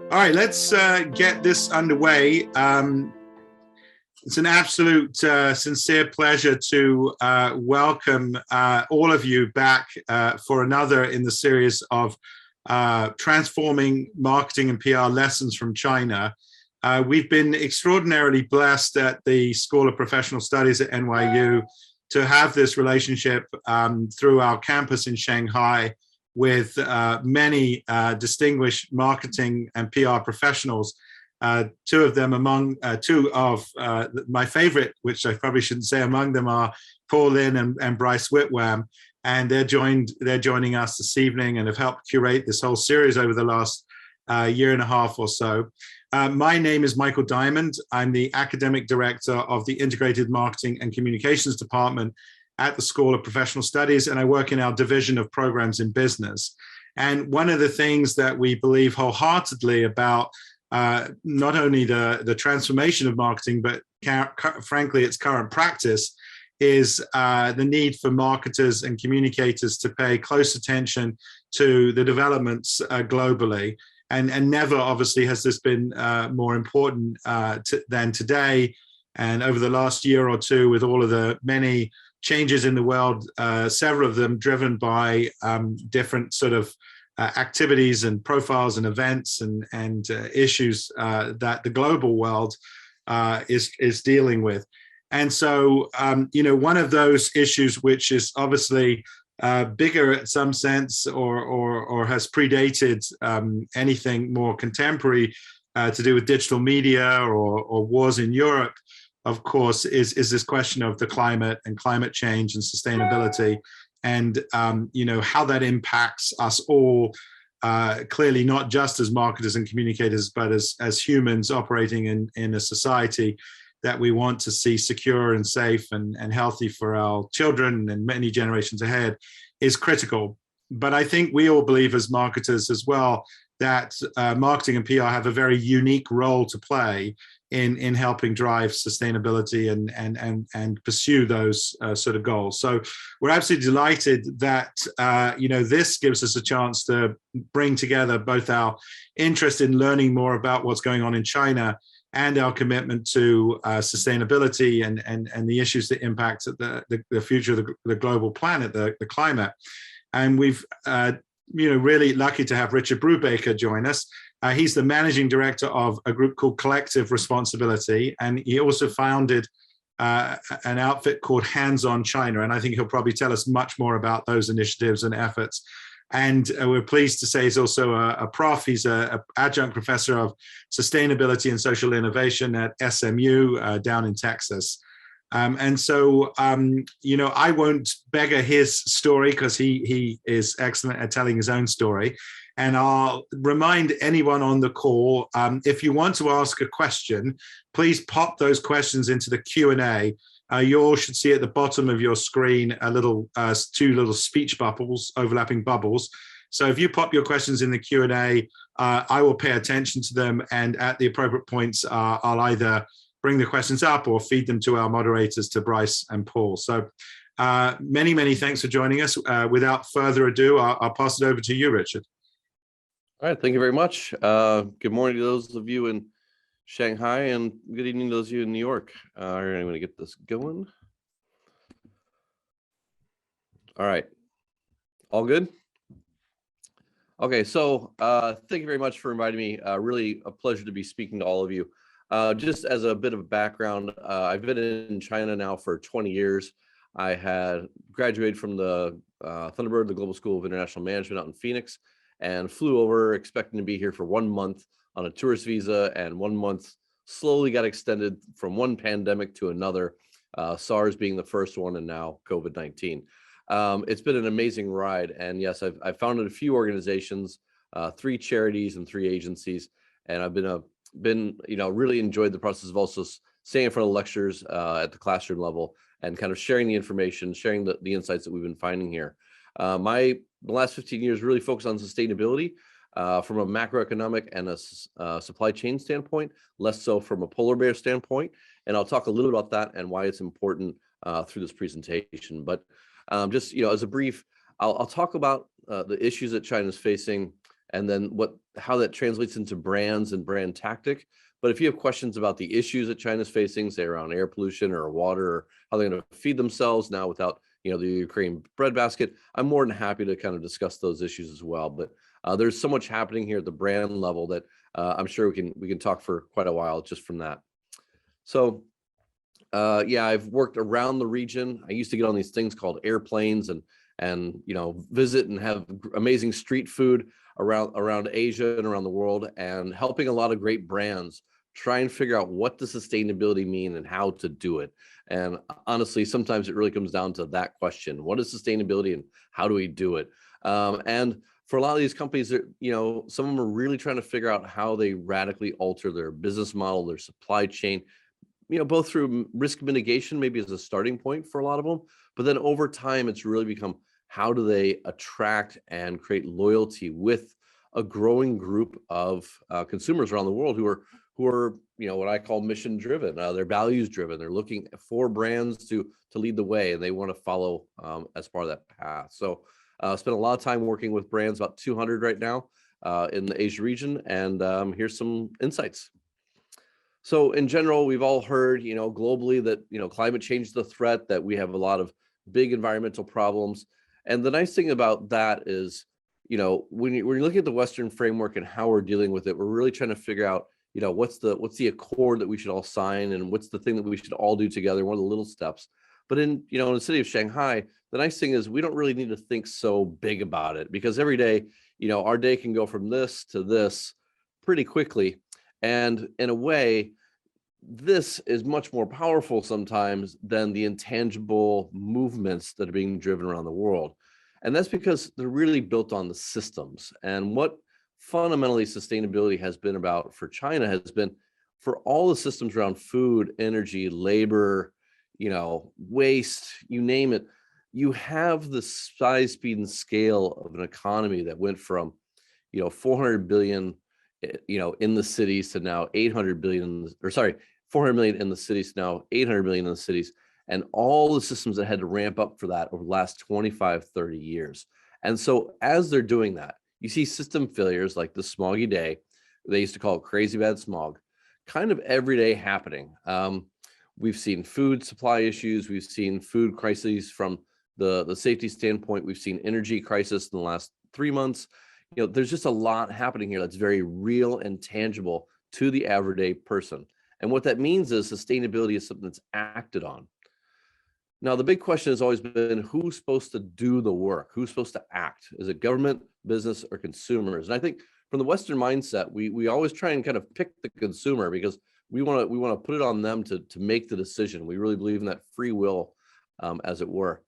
All right, let's get this underway. It's an absolute sincere pleasure to welcome all of you back for another in the series of transforming marketing and PR lessons from China. We've been extraordinarily blessed at the School of Professional Studies at NYU to have this relationship through our campus in Shanghai with many distinguished marketing and PR professionals. Two of them among two of my favorite, which I probably shouldn't say among them, are Paul Lin and Bryce Whitwam, and they're joining us this evening and have helped curate this whole series over the last year and a half or so. My name is Michael Diamond. I'm the academic director of the Integrated Marketing and Communications Department at the School of Professional Studies, and I work in our division of programs in business. And one of the things that we believe wholeheartedly about not only the transformation of marketing, but frankly, its current practice, is the need for marketers and communicators to pay close attention to the developments globally. And never, obviously, has this been more important than today. And over the last year or two, with all of the many changes in the world, several of them driven by different sort of activities and profiles and events and issues that the global world is dealing with. And so, one of those issues, which is obviously bigger in some sense, or has predated anything more contemporary to do with digital media or wars in Europe, of course, is this question of the climate and climate change and sustainability, and how that impacts us all. Clearly, not just as marketers and communicators, but as humans operating in a society that we want to see secure and safe and healthy for our children and many generations ahead, is critical. But I think we all believe as marketers as well that marketing and PR have a very unique role to play in helping drive sustainability and pursue those sort of goals. So we're absolutely delighted that this gives us a chance to bring together both our interest in learning more about what's going on in China and our commitment to sustainability and the issues that impact the future of the global planet, the climate. And we've really lucky to have Richard Brubaker join us. He's the managing director of a group called Collective Responsibility, and he also founded an outfit called HandsOn China, and I think he'll probably tell us much more about those initiatives and efforts. And we're pleased to say he's also a prof. He's an adjunct professor of sustainability and social innovation at SMU down in Texas. And so, I won't beggar his story because he is excellent at telling his own story. And I'll remind anyone on the call, if you want to ask a question, please pop those questions into the Q&A. You all should see at the bottom of your screen two little speech bubbles, overlapping bubbles. So if you pop your questions in the Q&A, I will pay attention to them, and at the appropriate points, I'll either bring the questions up or feed them to our moderators, to Bryce and Paul. So many, many thanks for joining us. Without further ado, I'll pass it over to you, Richard. All right, thank you very much. Good morning to those of you in Shanghai, and good evening to those of you in New York. All right, I'm going to get this going. All right, all good? Okay, so thank you very much for inviting me. Really a pleasure to be speaking to all of you. Just as a bit of background, I've been in China now for 20 years. I had graduated from the Thunderbird, the Global School of International Management out in Phoenix, and flew over expecting to be here for 1 month on a tourist visa, and 1 month slowly got extended from one pandemic to another, SARS being the first one, and now COVID-19. It's been an amazing ride, and yes, I've founded a few organizations, 3 charities and 3 agencies, and I've been really enjoyed the process of also staying in front of lectures at the classroom level and kind of sharing the information, sharing the insights that we've been finding here. The last 15 years really focused on sustainability from a macroeconomic and a supply chain standpoint, less so from a polar bear standpoint. And I'll talk a little bit about that and why it's important through this presentation. But just as a brief, I'll talk about the issues that China is facing, and then how that translates into brands and brand tactic. But if you have questions about the issues that China's facing, say around air pollution or water, or how they're going to feed themselves now without, the Ukraine breadbasket, I'm more than happy to kind of discuss those issues as well. But there's so much happening here at the brand level that I'm sure we can talk for quite a while just from that. So yeah, I've worked around the region. I used to get on these things called airplanes and visit and have amazing street food around Asia and around the world, and helping a lot of great brands try and figure out what does sustainability mean and how to do it. And honestly, sometimes it really comes down to that question: what is sustainability and how do we do it? And for a lot of these companies, some of them are really trying to figure out how they radically alter their business model, their supply chain, both through risk mitigation, maybe as a starting point for a lot of them, but then over time, it's really become how do they attract and create loyalty with a growing group of consumers around the world who are what I call mission driven. They're values driven. They're looking for brands to lead the way, and they want to follow as part of that path. So spent a lot of time working with brands, about 200 right now in the Asia region, and here's some insights. So in general, we've all heard, globally that, climate change is the threat, that we have a lot of big environmental problems. And the nice thing about that is, when you're looking at the Western framework and how we're dealing with it, we're really trying to figure out, what's the accord that we should all sign, and what's the thing that we should all do together, one of the little steps. But in the city of Shanghai, the nice thing is we don't really need to think so big about it, because every day, our day can go from this to this pretty quickly. And in a way, this is much more powerful sometimes than the intangible movements that are being driven around the world. And that's because they're really built on the systems. And what fundamentally sustainability has been about for China has been for all the systems around food, energy, labor, waste, you name it. You have the size, speed, and scale of an economy that went from, 400 billion in the cities to now 800 billion, 400 million in the cities, now 800 million in the cities, and all the systems that had to ramp up for that over the last 25, 30 years. And so as they're doing that, you see system failures like the smoggy day, they used to call it crazy bad smog, kind of every day happening. We've seen food supply issues, we've seen food crises from the safety standpoint, we've seen energy crisis in the last 3 months. There's just a lot happening here that's very real and tangible to the everyday person. And what that means is sustainability is something that's acted on. Now, the big question has always been, who's supposed to do the work? Who's supposed to act? Is it government, business, or consumers? And I think from the Western mindset, we always try and kind of pick the consumer, because we want to put it on them to make the decision. We really believe in that free will, as it were.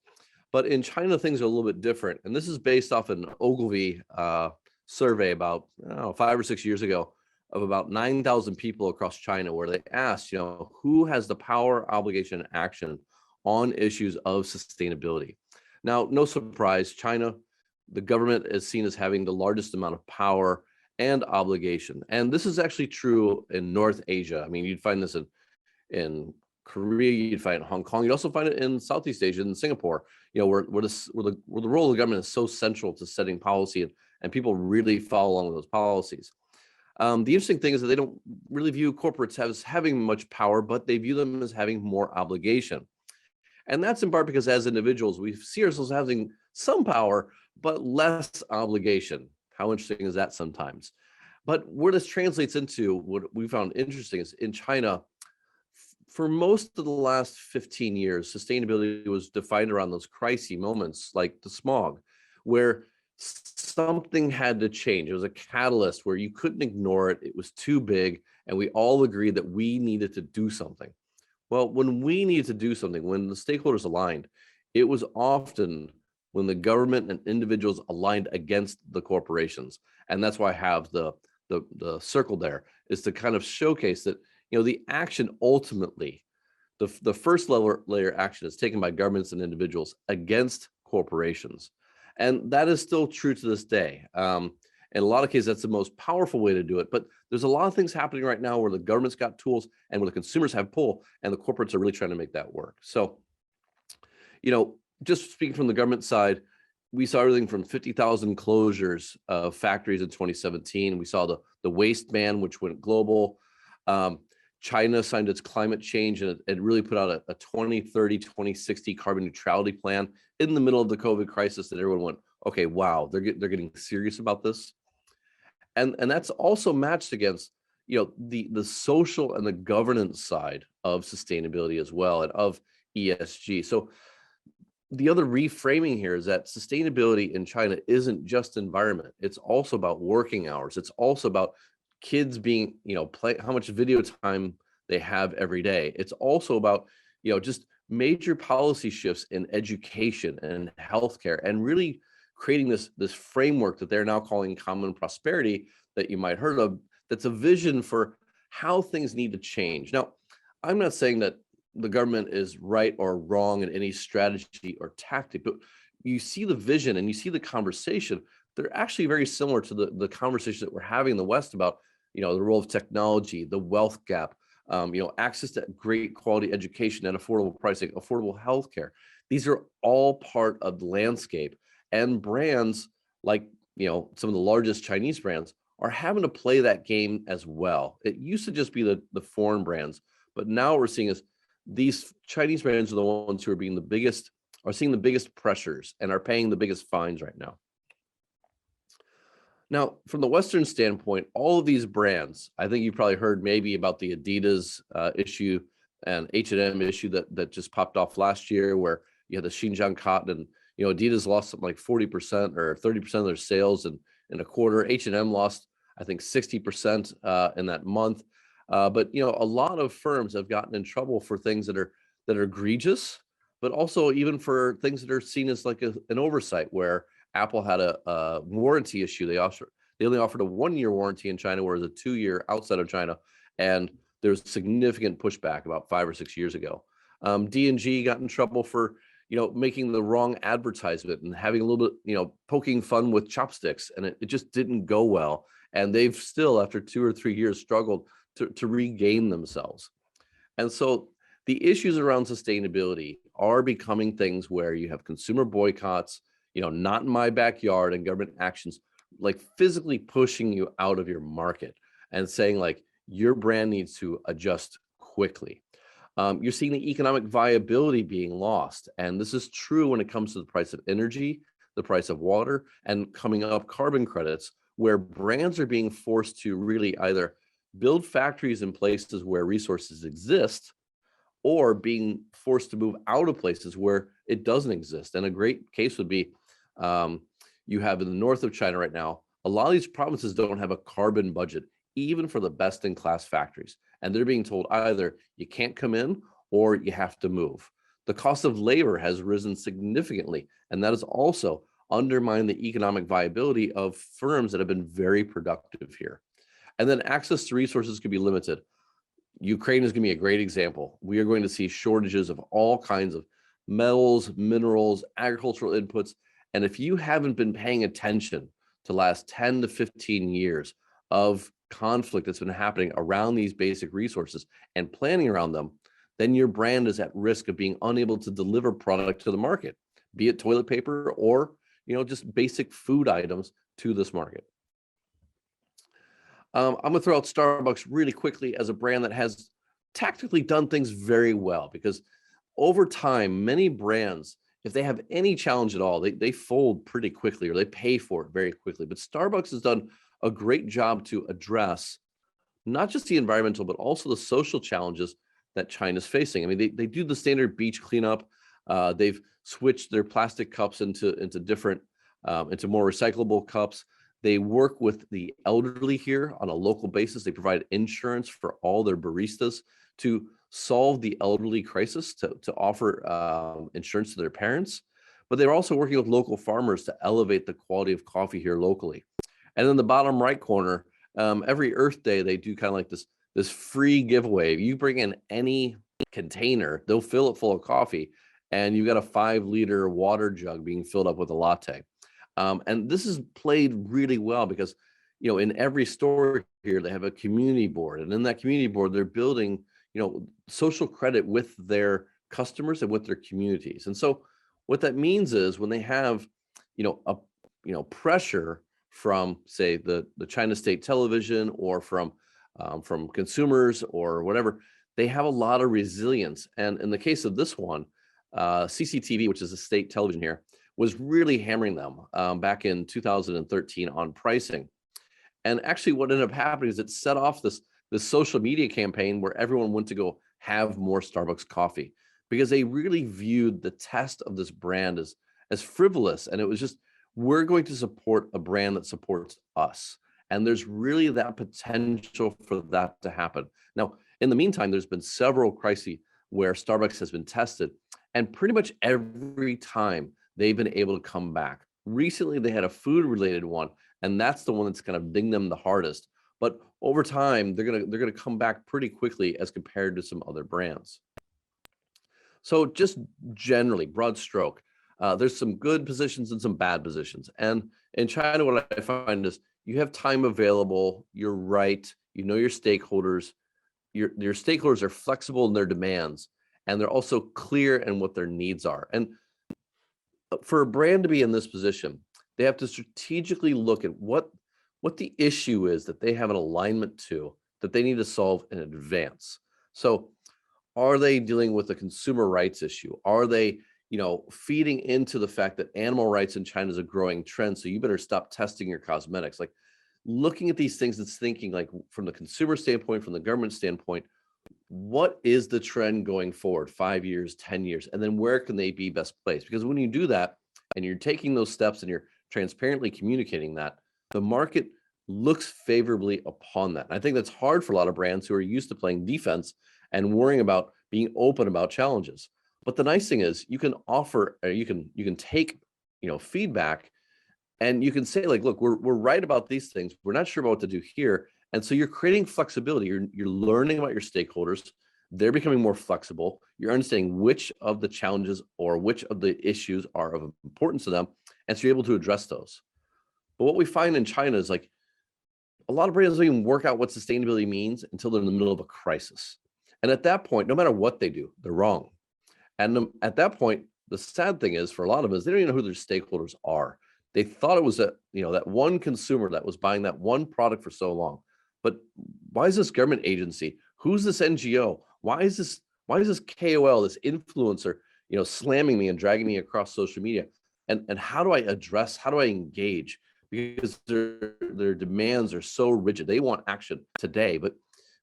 But in China, things are a little bit different. And this is based off an Ogilvy survey about 5 or 6 years ago of about 9,000 people across China, where they asked, who has the power, obligation, and action on issues of sustainability. Now, no surprise, China, the government is seen as having the largest amount of power and obligation. And this is actually true in North Asia. I mean, you'd find this in Korea, you'd find it in Hong Kong, you'd also find it in Southeast Asia, in Singapore, where the role of the government is so central to setting policy, and people really follow along with those policies. The interesting thing is that they don't really view corporates as having much power, but they view them as having more obligation. And that's in part because as individuals, we see ourselves having some power, but less obligation. How interesting is that sometimes? But where this translates into, what we found interesting is in China, for most of the last 15 years, sustainability was defined around those crisis moments like the smog, where something had to change. It was a catalyst where you couldn't ignore it. It was too big, and we all agreed that we needed to do something. Well, when we needed to do something, when the stakeholders aligned, it was often when the government and individuals aligned against the corporations. And that's why I have the circle there, is to kind of showcase that, the action ultimately, the first layer action is taken by governments and individuals against corporations. And that is still true to this day. In a lot of cases, that's the most powerful way to do it. But there's a lot of things happening right now where the government's got tools and where the consumers have pull, and the corporates are really trying to make that work. So, just speaking from the government side, we saw everything from 50,000 closures of factories in 2017. We saw the waste ban, which went global. China signed its climate change, and it really put out a 2030, 2060 carbon neutrality plan in the middle of the COVID crisis that everyone went, okay, wow, they're getting serious about this. And that's also matched against, the social and the governance side of sustainability as well, and of ESG. So the other reframing here is that sustainability in China isn't just environment. It's also about working hours. It's also about kids being, how much video time they have every day. It's also about, just major policy shifts in education and healthcare, and really creating this framework that they're now calling common prosperity, that you might heard of, that's a vision for how things need to change. Now, I'm not saying that the government is right or wrong in any strategy or tactic, but you see the vision and you see the conversation. They're actually very similar to the conversation that we're having in the West about, the role of technology, the wealth gap, access to great quality education at affordable pricing, affordable healthcare. These are all part of the landscape, and brands like, some of the largest Chinese brands are having to play that game as well. It used to just be the foreign brands, but now we're seeing is these Chinese brands are the ones who are seeing the biggest pressures and are paying the biggest fines right now. Now, from the Western standpoint, all of these brands, I think you probably heard maybe about the Adidas issue and H&M issue that just popped off last year, where you had the Xinjiang cotton, and Adidas lost something like 40% or 30% of their sales in a quarter. H&M lost, I think, 60% in that month. But a lot of firms have gotten in trouble for things that are egregious, but also even for things that are seen as like an oversight, where Apple had a warranty issue. They only offered a 1-year warranty in China, whereas a 2-year outside of China, and there's significant pushback about 5 or 6 years ago. D&G got in trouble for making the wrong advertisement and having a little bit poking fun with chopsticks, and it just didn't go well. And they've still, after 2 or 3 years, struggled to regain themselves. And so the issues around sustainability are becoming things where you have consumer boycotts, not in my backyard, and government actions like physically pushing you out of your market and saying like your brand needs to adjust quickly. You're seeing the economic viability being lost. And this is true when it comes to the price of energy, the price of water, and coming up carbon credits, where brands are being forced to really either build factories in places where resources exist, or being forced to move out of places where it doesn't exist. And a great case would be, you have in the north of China right now, a lot of these provinces don't have a carbon budget, even for the best in class factories. And they're being told either you can't come in or you have to move. The cost of labor has risen significantly, and that has also undermined the economic viability of firms that have been very productive here. And then access to resources could be limited. Ukraine is going to be a great example. We are going to see shortages of all kinds of metals, minerals, agricultural inputs. And if you haven't been paying attention to the last 10 to 15 years of conflict that's been happening around these basic resources and planning around them, then your brand is at risk of being unable to deliver product to the market, be it toilet paper or just basic food items to this market. I'm going to throw out Starbucks really quickly as a brand that has tactically done things very well, because over time, many brands, if they have any challenge at all, they fold pretty quickly, or they pay for it very quickly. But Starbucks has done a great job to address not just the environmental, but also the social challenges that China's facing. I mean, they do the standard beach cleanup. They've switched their plastic cups into different, into more recyclable cups. They work with the elderly here on a local basis. They provide insurance for all their baristas to solve the elderly crisis, to offer insurance to their parents. But they're also working with local farmers to elevate the quality of coffee here locally. And then the bottom right corner, every Earth Day, they do kind of like this free giveaway. You bring in any container, they'll fill it full of coffee, and you've got a 5-liter water jug being filled up with a latte. And this is played really well because, in every store here, they have a community board. And in that community board, they're building, social credit with their customers and with their communities. And so what that means is when they have, pressure from, say, the China state television or from consumers or whatever. They have a lot of resilience. And in the case of this one, CCTV, which is a state television here, was really hammering them back in 2013 on pricing. And actually what ended up happening is it set off this social media campaign where everyone went to go have more Starbucks coffee, because they really viewed the test of this brand as frivolous. And it was just, we're going to support a brand that supports us. And there's really that potential for that to happen. Now, in the meantime, there's been several crises where Starbucks has been tested, and pretty much every time they've been able to come back. Recently, they had a food-related one, and that's the one that's kind of dinged them the hardest. But over time, they're gonna come back pretty quickly as compared to some other brands. So just generally, broad stroke, there's some good positions and some bad positions. And in China, what I find is you have time available, you're right, you know your stakeholders, your stakeholders are flexible in their demands, and they're also clear in what their needs are. And for a brand to be in this position, they have to strategically look at what the issue is that they have an alignment to, that they need to solve in advance. So are they dealing with a consumer rights issue? Are they, feeding into the fact that animal rights in China is a growing trend, so you better stop testing your cosmetics? Like, looking at these things, it's thinking like from the consumer standpoint, from the government standpoint, what is the trend going forward, 5 years, 10 years, and then where can they be best placed? Because when you do that and you're taking those steps and you're transparently communicating that, the market looks favorably upon that. And I think that's hard for a lot of brands who are used to playing defense and worrying about being open about challenges. But the nice thing is you can offer, you can take, feedback, and you can say, like, look, we're right about these things. We're not sure about what to do here. And so you're creating flexibility. You're learning about your stakeholders. They're becoming more flexible. You're understanding which of the challenges or which of the issues are of importance to them. And so you're able to address those. But what we find in China is, like, a lot of brands don't even work out what sustainability means until they're in the middle of a crisis. And at that point, no matter what they do, they're wrong. And at that point, the sad thing is for a lot of us, they don't even know who their stakeholders are. They thought it was that one consumer that was buying that one product for so long. But why is this government agency? Who's this NGO? Why is this KOL, this influencer, slamming me and dragging me across social media? And how do I engage? Because their demands are so rigid. They want action today. But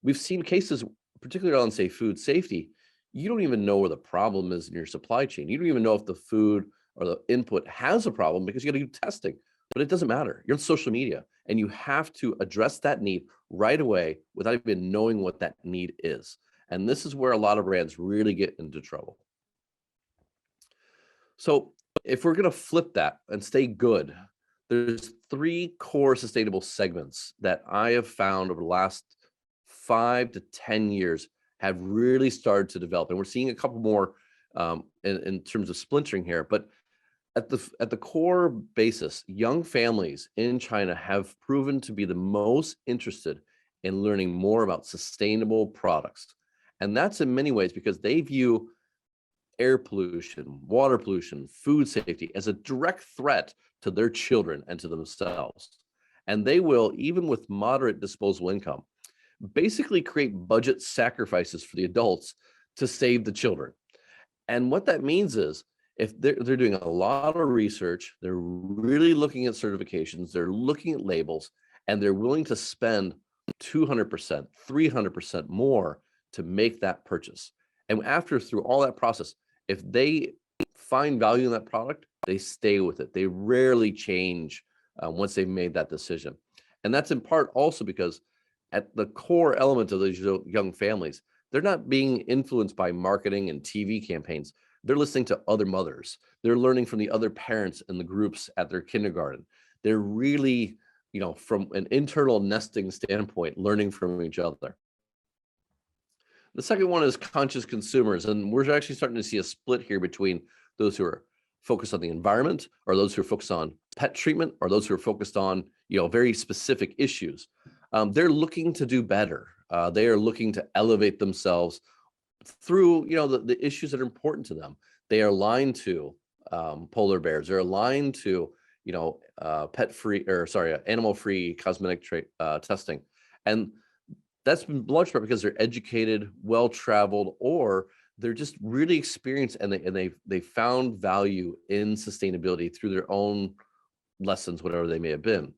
we've seen cases, particularly on, say, food safety. You don't even know where the problem is in your supply chain. You don't even know if the food or the input has a problem, because you got to do testing. But it doesn't matter. You're on social media, and you have to address that need right away without even knowing what that need is. And this is where a lot of brands really get into trouble. So if we're going to flip that and stay good, there's 3 core sustainable segments that I have found over the last 5 to 10 years have really started to develop. And we're seeing a couple more in terms of splintering here. But at the core basis, young families in China have proven to be the most interested in learning more about sustainable products. And that's in many ways because they view air pollution, water pollution, food safety as a direct threat to their children and to themselves. And they will, even with moderate disposable income, basically create budget sacrifices for the adults to save the children. And what that means is, if they're doing a lot of research, they're really looking at certifications, they're looking at labels, and they're willing to spend 200%, 300% more to make that purchase. And through all that process, if they find value in that product, they stay with it. They rarely change once they've made that decision. And that's in part also because at the core element of these young families, they're not being influenced by marketing and TV campaigns. They're listening to other mothers. They're learning from the other parents in the groups at their kindergarten. They're really, from an internal nesting standpoint, learning from each other. The second one is conscious consumers. And we're actually starting to see a split here between those who are focused on the environment, or those who are focused on pet treatment, or those who are focused on, very specific issues. They're looking to do better. They are looking to elevate themselves through, the issues that are important to them. They are aligned to polar bears. They're aligned to, pet-free, or sorry, animal-free cosmetic testing. And that's been large part because they're educated, well-traveled, or they're just really experienced, and they found value in sustainability through their own lessons, whatever they may have been.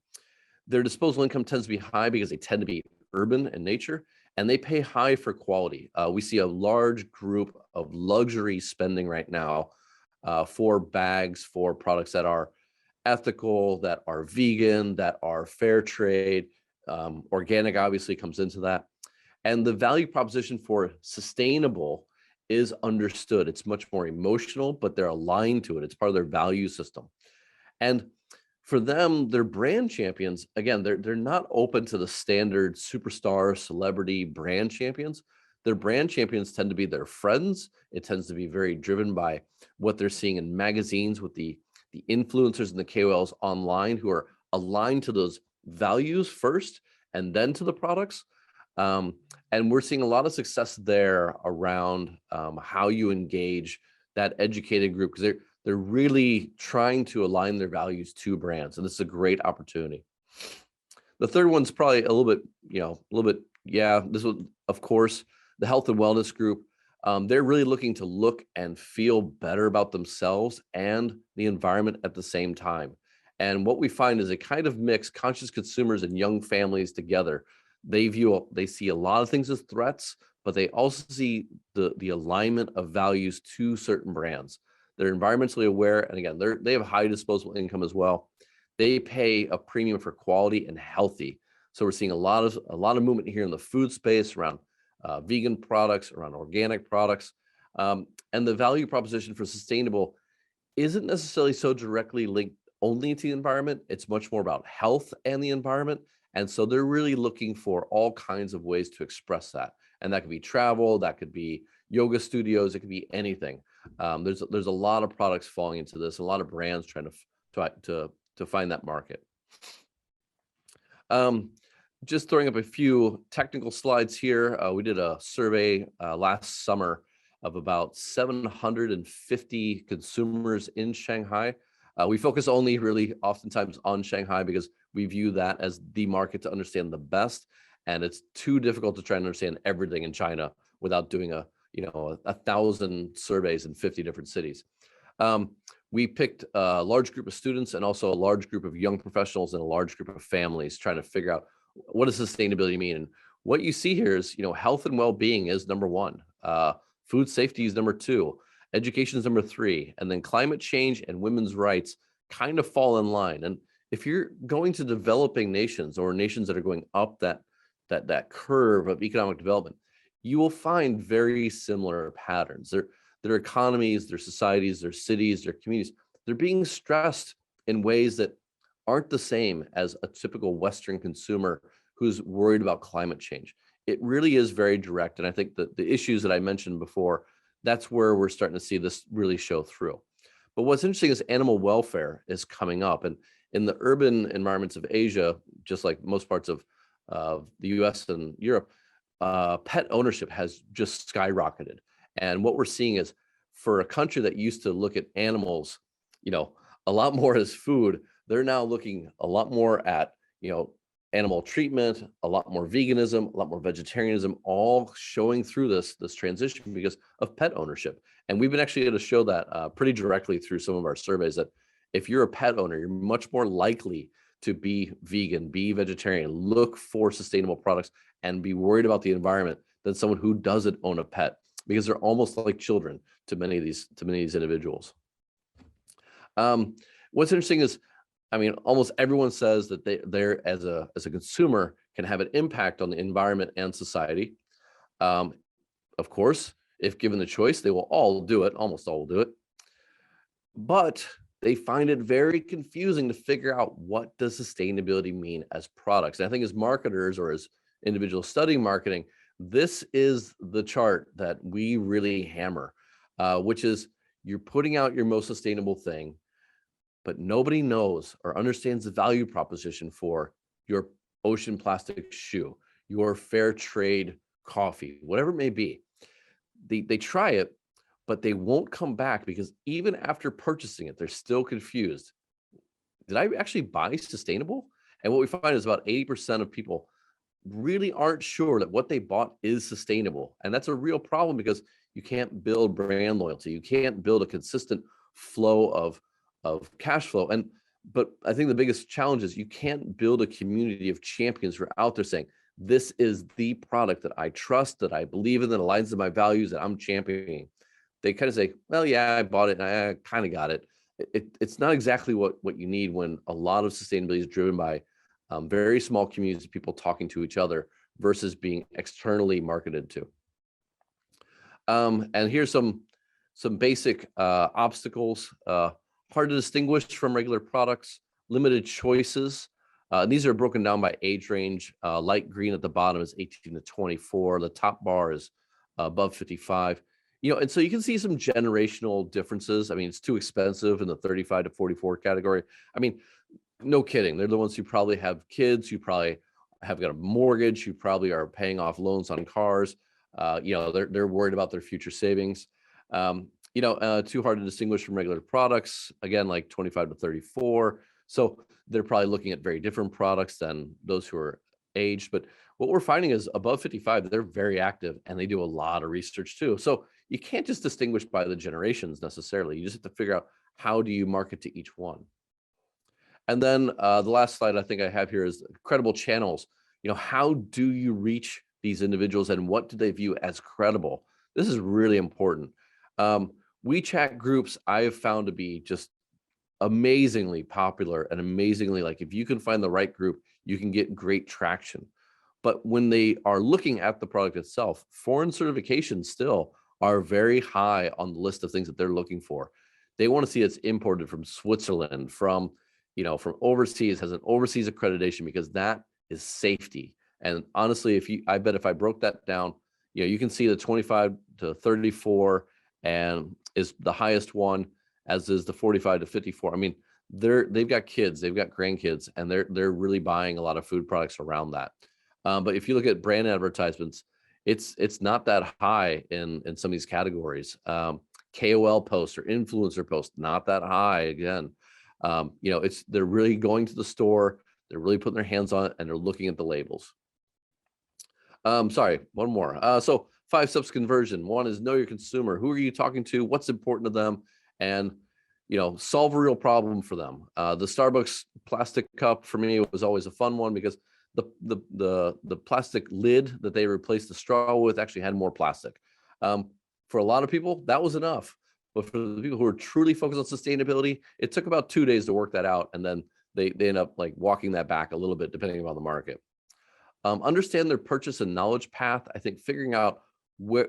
Their disposable income tends to be high because they tend to be urban in nature, and they pay high for quality. We see a large group of luxury spending right now for bags, for products that are ethical, that are vegan, that are fair trade. Organic obviously comes into that. And the value proposition for sustainable is understood. It's much more emotional, but they're aligned to it. It's part of their value system. And for them, their brand champions, again, they're not open to the standard superstar celebrity brand champions. Their brand champions tend to be their friends. It tends to be very driven by what they're seeing in magazines with the influencers and the KOLs online who are aligned to those values first and then to the products. And we're seeing a lot of success there around how you engage that educated group, because they're really trying to align their values to brands, and this is a great opportunity. The third one's probably a little bit, this one, of course, the health and wellness group. They're really looking to look and feel better about themselves and the environment at the same time. And what we find is a kind of mix conscious consumers and young families together. They see a lot of things as threats, but they also see the alignment of values to certain brands. They're environmentally aware, and again, they have high disposable income as well. They pay a premium for quality and healthy. So we're seeing a lot of movement here in the food space around vegan products, around organic products, and the value proposition for sustainable isn't necessarily so directly linked only to the environment. It's much more about health and the environment. And so they're really looking for all kinds of ways to express that. And that could be travel, that could be yoga studios, it could be anything. There's a lot of products falling into this, a lot of brands trying to find that market. Just throwing up a few technical slides here. We did a survey last summer of about 750 consumers in Shanghai. We focus only really oftentimes on Shanghai because we view that as the market to understand the best. And it's too difficult to try and understand everything in China without doing 1,000 surveys in 50 different cities. We picked a large group of students and also a large group of young professionals and a large group of families trying to figure out what does sustainability mean. And what you see here is, health and well-being is number one. Food safety is number two. Education is number three. And then climate change and women's rights kind of fall in line. And if you're going to developing nations or nations that are going up that curve of economic development, you will find very similar patterns. Their economies, their societies, their cities, their communities, they're being stressed in ways that aren't the same as a typical Western consumer who's worried about climate change. It really is very direct. And I think that the issues that I mentioned before, that's where we're starting to see this really show through. But what's interesting is animal welfare is coming up. And in the urban environments of Asia, just like most parts of the US and Europe, pet ownership has just skyrocketed. And what we're seeing is, for a country that used to look at animals, a lot more as food, they're now looking a lot more at, animal treatment, a lot more veganism, a lot more vegetarianism, all showing through this transition because of pet ownership. And we've been actually able to show that pretty directly through some of our surveys, that if you're a pet owner, you're much more likely to be vegan, be vegetarian, look for sustainable products, and be worried about the environment than someone who doesn't own a pet, because they're almost like children to many of these individuals. What's interesting is, almost everyone says that they're as a consumer can have an impact on the environment and society. Of course, if given the choice, they will all do it. Almost all will do it. But they find it very confusing to figure out, what does sustainability mean as products? And I think as marketers or as individuals studying marketing, this is the chart that we really hammer, which is, you're putting out your most sustainable thing, but nobody knows or understands the value proposition for your ocean plastic shoe, your fair trade coffee, whatever it may be. They try it, but they won't come back, because even after purchasing it, they're still confused. did I actually buy sustainable? And what we find is about 80% of people really aren't sure that what they bought is sustainable. And that's a real problem because you can't build brand loyalty. You can't build a consistent flow of cash flow. But I think the biggest challenge is you can't build a community of champions who are out there saying, this is the product that I trust, that I believe in, that aligns with my values, that I'm championing. They kind of say, well, yeah, I bought it and I kind of got it. It's not exactly what you need when a lot of sustainability is driven by very small communities of people talking to each other versus being externally marketed to. And here's some basic obstacles. Hard to distinguish from regular products, limited choices. These are broken down by age range. Light green at the bottom is 18 to 24. The top bar is above 55. And so you can see some generational differences. I mean, it's too expensive in the 35 to 44 category. I mean, no kidding. They're the ones who probably have kids, who probably have got a mortgage, who probably are paying off loans on cars. They're worried about their future savings. Too hard to distinguish from regular products. Again, like 25 to 34. So they're probably looking at very different products than those who are aged. But what we're finding is above 55, they're very active and they do a lot of research too. So you can't just distinguish by the generations necessarily. You just have to figure out, how do you market to each one? And then the last slide I think I have here is credible channels. How do you reach these individuals and what do they view as credible? This is really important. WeChat groups I have found to be just amazingly popular and amazingly, like, if you can find the right group, you can get great traction. But when they are looking at the product itself, foreign certifications still are very high on the list of things that they're looking for. They want to see it's imported from Switzerland, from overseas, has an overseas accreditation, because that is safety. And honestly, I bet if I broke that down, you can see the 25 to 34 and is the highest one, as is the 45 to 54. I mean, they've got kids, they've got grandkids, and they're really buying a lot of food products around that. But if you look at brand advertisements, it's not that high in some of these categories. KOL posts or influencer posts, not that high again. They're really going to the store, they're really putting their hands on it, and they're looking at the labels. Sorry, one more. So 5 steps conversion. One is know your consumer. Who are you talking to? What's important to them? And solve a real problem for them. The Starbucks plastic cup for me was always a fun one, because the plastic lid that they replaced the straw with actually had more plastic. For a lot of people, that was enough. But for the people who are truly focused on sustainability, it took about 2 days to work that out, and then they end up like walking that back a little bit depending on the market. Understand their purchase and knowledge path. I think figuring out where,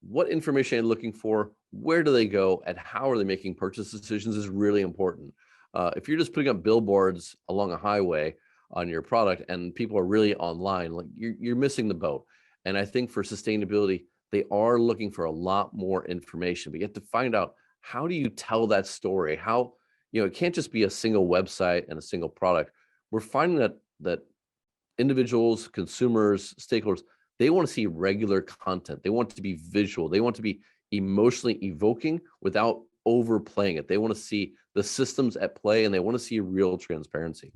what information are they looking for, where do they go, and how are they making purchase decisions is really important. If you're just putting up billboards along a highway on your product and people are really online, like you're missing the boat. And I think for sustainability, they are looking for a lot more information, but you have to find out, how do you tell that story? How, it can't just be a single website and a single product. We're finding that individuals, consumers, stakeholders, they want to see regular content. They want it to be visual. They want to be emotionally evoking without overplaying it. They want to see the systems at play, and they want to see real transparency.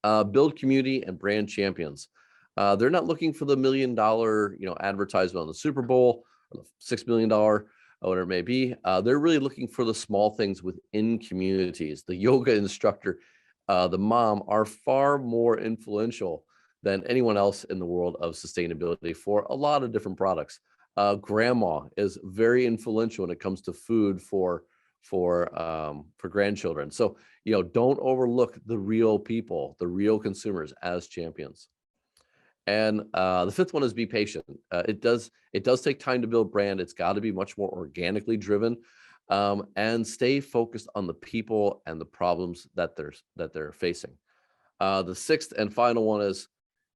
Build community and brand champions. They're not looking for the $1 million, advertisement on the Super Bowl, or the $6 million, or whatever it may be. They're really looking for the small things within communities. The yoga instructor, the mom, are far more influential than anyone else in the world of sustainability for a lot of different products. Grandma is very influential when it comes to food for grandchildren. So, don't overlook the real people, the real consumers as champions. And the 5th one is be patient. It does take time to build brand. It's got to be much more organically driven, and stay focused on the people and the problems that they're facing. The 6th and final one is,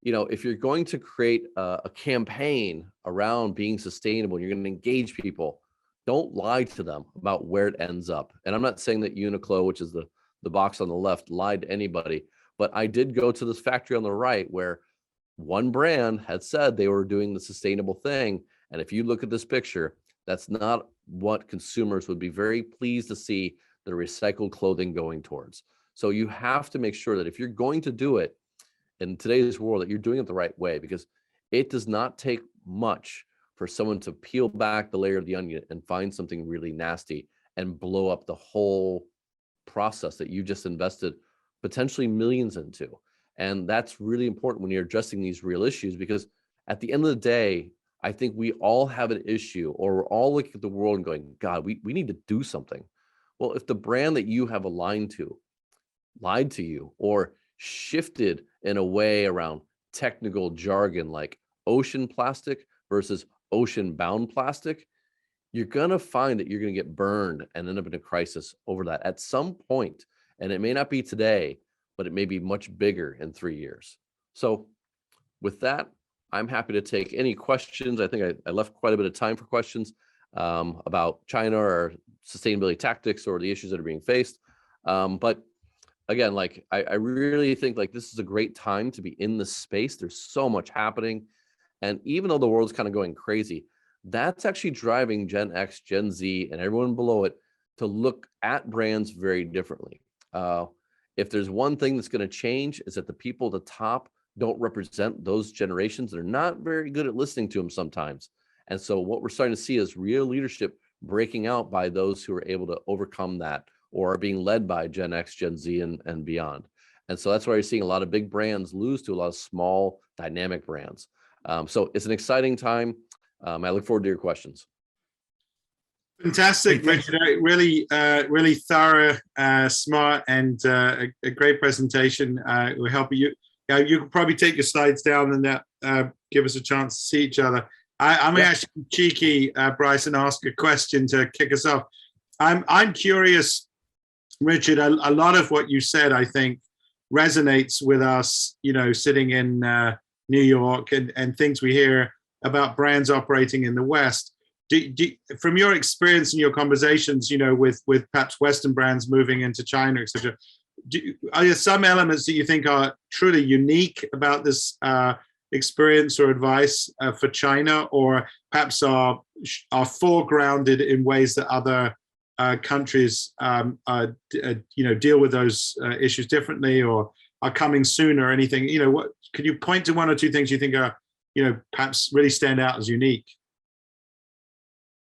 if you're going to create a campaign around being sustainable, and you're going to engage people, don't lie to them about where it ends up. And I'm not saying that Uniqlo, which is the box on the left, lied to anybody, but I did go to this factory on the right where one brand had said they were doing the sustainable thing. And if you look at this picture, that's not what consumers would be very pleased to see, than recycled clothing going towards. So you have to make sure that if you're going to do it in today's world, that you're doing it the right way, because it does not take much for someone to peel back the layer of the onion and find something really nasty and blow up the whole process that you just invested potentially millions into. And that's really important when you're addressing these real issues, because at the end of the day, I think we all have an issue, or we're all looking at the world and going, God, we need to do something. Well, if the brand that you have aligned to lied to you or shifted in a way around technical jargon like ocean plastic versus ocean bound plastic, you're going to find that you're going to get burned and end up in a crisis over that at some point. And it may not be today, but it may be much bigger in 3 years. So with that, I'm happy to take any questions. I think I left quite a bit of time for questions about China or sustainability tactics or the issues that are being faced. But again, like I really think like this is a great time to be in this space. There's so much happening. And even though the world's kind of going crazy, that's actually driving Gen X, Gen Z, and everyone below it to look at brands very differently. If there's one thing that's going to change, is that the people at the top don't represent those generations. They're not very good at listening to them sometimes. And so what we're starting to see is real leadership breaking out by those who are able to overcome that, or are being led by Gen X, Gen Z, and beyond. And so that's why you're seeing a lot of big brands lose to a lot of small dynamic brands. So it's an exciting time. I look forward to your questions. Fantastic, Richard. Really, really thorough, smart, and a great presentation. Will help you. You can probably take your slides down and that give us a chance to see each other. I'm going to actually be cheeky, Bryce, and ask a question to kick us off. I'm curious, Richard. A lot of what you said, I think, resonates with us. You know, sitting in New York and things we hear about brands operating in the West. From your experience and your conversations, you know, with perhaps Western brands moving into China, etc., are there some elements that you think are truly unique about this experience or advice for China, or perhaps are foregrounded in ways that other countries, you know, deal with those issues differently, or are coming soon, or anything? You know, what could you point to one or two things you think are, you know, perhaps really stand out as unique?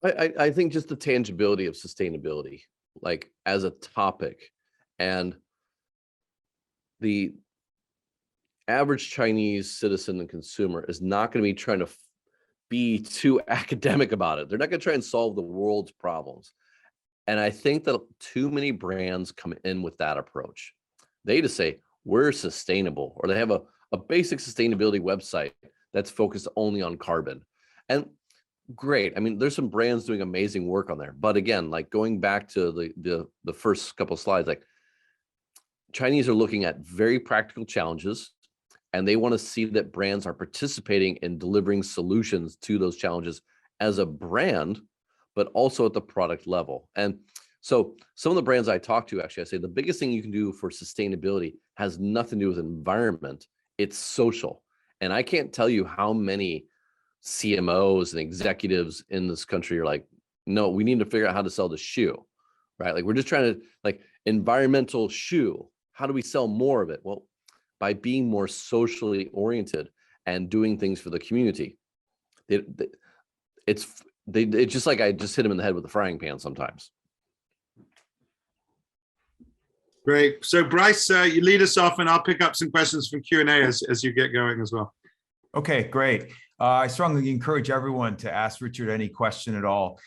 I think just the tangibility of sustainability, like as a topic, and the average Chinese citizen and consumer is not going to be trying to be too academic about it. They're not going to try and solve the world's problems. And I think that too many brands come in with that approach. They just say, we're sustainable, or they have a basic sustainability website that's focused only on carbon. And great. I mean, there's some brands doing amazing work on there. But again, like going back to the first couple of slides, like Chinese are looking at very practical challenges, and they want to see that brands are participating in delivering solutions to those challenges as a brand, but also at the product level. And so some of the brands I talk to, actually, I say the biggest thing you can do for sustainability has nothing to do with environment. It's social. And I can't tell you how many CMOs and executives in this country are like, no, we need to figure out how to sell the shoe, right? Like we're just trying to, like, environmental shoe. How do we sell more of it? Well, by being more socially oriented and doing things for the community. It's just like I just hit them in the head with a frying pan sometimes. Great. So Bryce, you lead us off, and I'll pick up some questions from Q&A as you get going as well. Okay, great. I strongly encourage everyone to ask Richard any question at all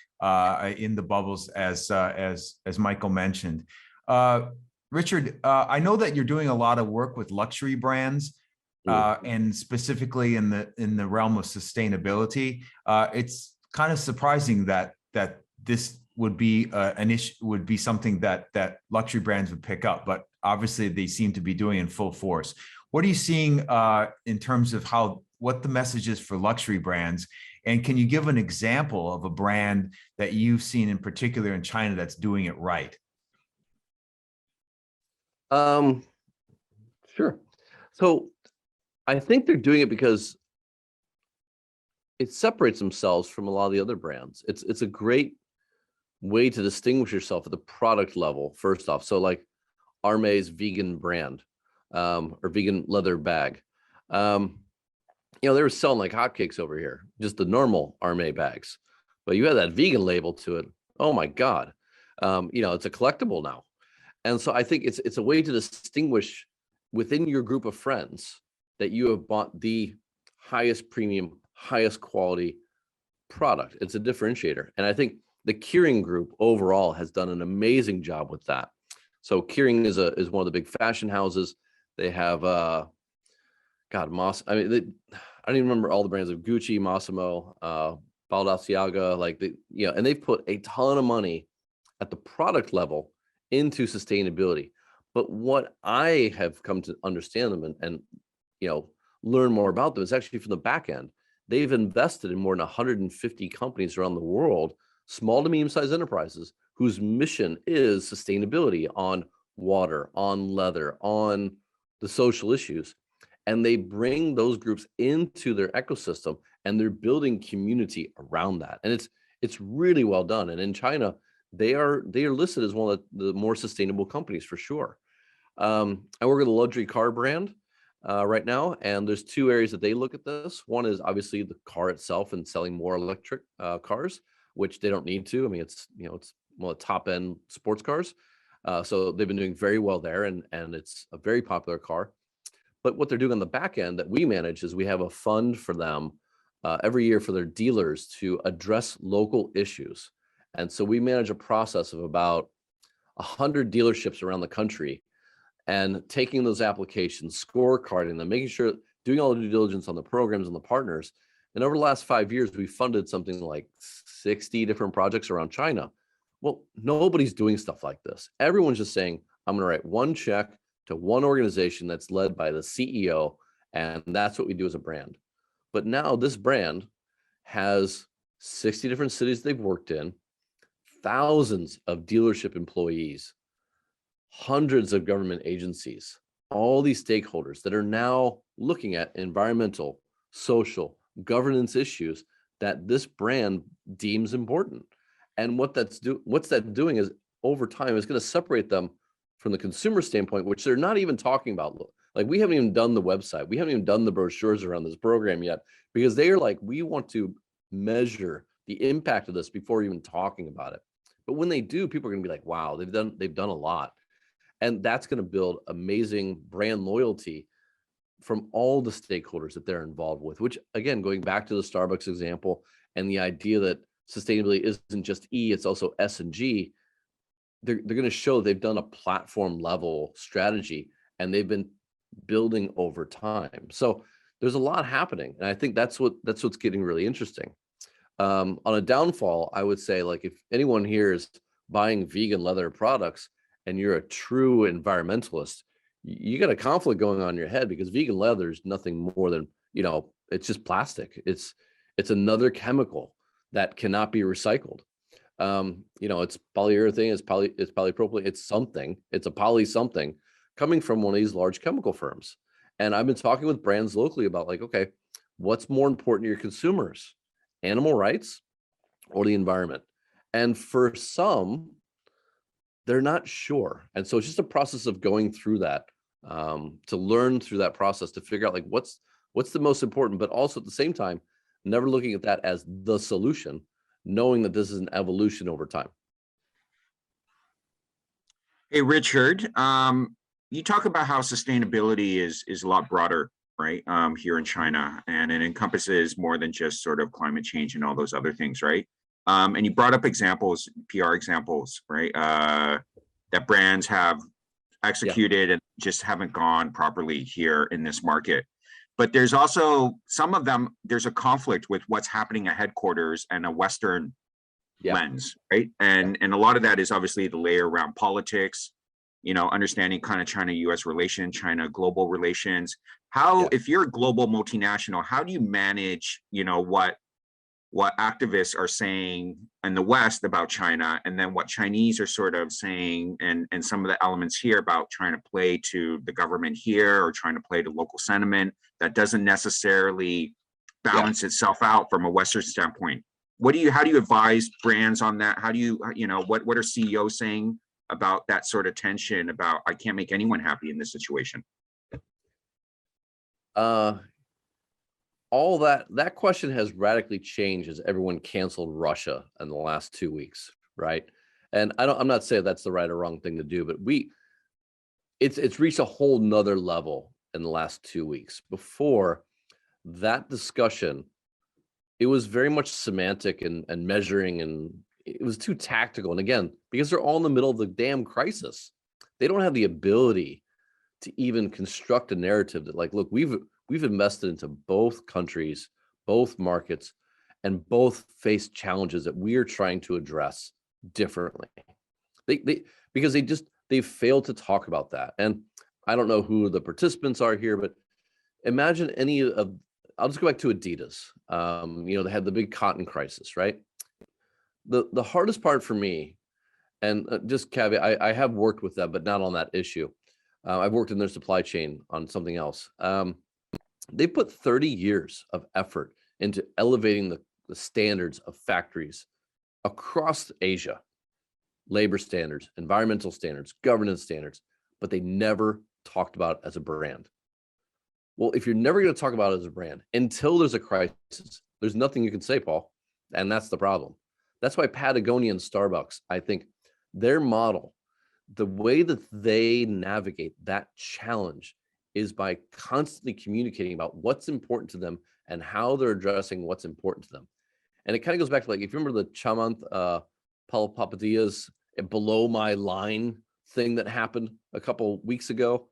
in the bubbles, as Michael mentioned. Richard, I know that you're doing a lot of work with luxury brands, and specifically in the realm of sustainability. It's kind of surprising that this would be an issue, would be something that luxury brands would pick up, but obviously they seem to be doing in full force. What are you seeing in terms of what the message is for luxury brands? And can you give an example of a brand that you've seen in particular in China that's doing it right? Sure. So I think they're doing it because it separates themselves from a lot of the other brands. It's a great way to distinguish yourself at the product level, first off. So like Arme's vegan brand, or vegan leather bag. You know, they were selling like hotcakes over here, just the normal Arme bags. But you had that vegan label to it. Oh my God. You know, it's a collectible now. And so I think it's a way to distinguish within your group of friends that you have bought the highest premium, highest quality product. It's a differentiator. And I think the Kering group overall has done an amazing job with that. So Kering is one of the big fashion houses. They have God, I mean, I don't even remember all the brands of Gucci, Massimo, Balenciaga, like you know, and they've put a ton of money at the product level into sustainability. But what I have come to understand them and you know, learn more about them is actually from the back end. They've invested in more than 150 companies around the world, small to medium-sized enterprises, whose mission is sustainability on water, on leather, on the social issues. And they bring those groups into their ecosystem, and they're building community around that. And it's really well done. And in China, they are listed as one of the more sustainable companies for sure. I work with a luxury car brand right now, and there's two areas that they look at this. One is obviously the car itself and selling more electric cars, which they don't need to. I mean, it's one of the top end sports cars. So they've been doing very well there, and it's a very popular car. But what they're doing on the back end that we manage is we have a fund for them every year for their dealers to address local issues. And so we manage a process of about 100 dealerships around the country, and taking those applications, scorecarding them, making sure, doing all the due diligence on the programs and the partners. And over the last 5 years, we funded something like 60 different projects around China. Well, nobody's doing stuff like this. Everyone's just saying, I'm going to write one check to one organization that's led by the CEO, and that's what we do as a brand. But now this brand has 60 different cities they've worked in, thousands of dealership employees, hundreds of government agencies, all these stakeholders that are now looking at environmental, social, governance issues that this brand deems important. And what's that doing is, over time, is going to separate them from the consumer standpoint, which they're not even talking about. Like, we haven't even done the website. We haven't even done the brochures around this program yet, because they are like, we want to measure the impact of this before even talking about it. But when they do, people are going to be like, wow, they've done a lot. And that's going to build amazing brand loyalty from all the stakeholders that they're involved with, which, again, going back to the Starbucks example and the idea that sustainability isn't just E, it's also S and G. They're going to show they've done a platform level strategy, and they've been building over time. So there's a lot happening, and I think that's what's getting really interesting. On a downfall, I would say, like, if anyone here is buying vegan leather products and you're a true environmentalist, you got a conflict going on in your head, because vegan leather is nothing more than, you know, it's just plastic. It's another chemical that cannot be recycled. You know, it's polyurethane, it's polypropylene, it's a poly something coming from one of these large chemical firms. And I've been talking with brands locally about, like, okay, what's more important to your consumers, animal rights or the environment? And for some, they're not sure. And so it's just a process of going through that, to learn through that process, to figure out, like, what's the most important, but also at the same time, never looking at that as the solution, knowing that this is an evolution over time. Hey, Richard, you talk about how sustainability is a lot broader, right? Here in China, and it encompasses more than just sort of climate change and all those other things, right? And you brought up examples, PR examples, right? That brands have executed and just haven't gone properly here in this market. But there's also some of them, there's a conflict with what's happening at headquarters and a Western lens, right? And a lot of that is obviously the layer around politics, you know, understanding kind of China-US relations, China global relations. How, if you're a global multinational, how do you manage, you know, what activists are saying in the West about China, and then what Chinese are sort of saying, and some of the elements here about trying to play to the government here, or trying to play to local sentiment that doesn't necessarily balance itself out from a Western standpoint? how do you advise brands on that? How do you, what are CEOs saying about that sort of tension about, I can't make anyone happy in this situation? All that question has radically changed as everyone canceled Russia in the last 2 weeks, right? And I'm not saying that's the right or wrong thing to do, but it's reached a whole nother level in the last 2 weeks. Before that discussion, it was very much semantic and measuring, and it was too tactical. And again, because they're all in the middle of the damn crisis, they don't have the ability to even construct a narrative that, like, look, we've invested into both countries, both markets, and both face challenges that we are trying to address differently. Because they failed to talk about that. And I don't know who the participants are here, but imagine I'll just go back to Adidas. They had the big cotton crisis, right? The hardest part for me, and just caveat, I have worked with them, but not on that issue. I've worked in their supply chain on something else. They put 30 years of effort into elevating the standards of factories across Asia, labor standards, environmental standards, governance standards, but they never talked about it as a brand. Well, if you're never going to talk about it as a brand until there's a crisis, there's nothing you can say, Paul. And that's the problem. That's why Patagonia and Starbucks, I think their model, the way that they navigate that challenge is by constantly communicating about what's important to them and how they're addressing what's important to them. And it kind of goes back to, like, if you remember the Chamath Palihapitiya's below my line thing that happened a couple weeks ago,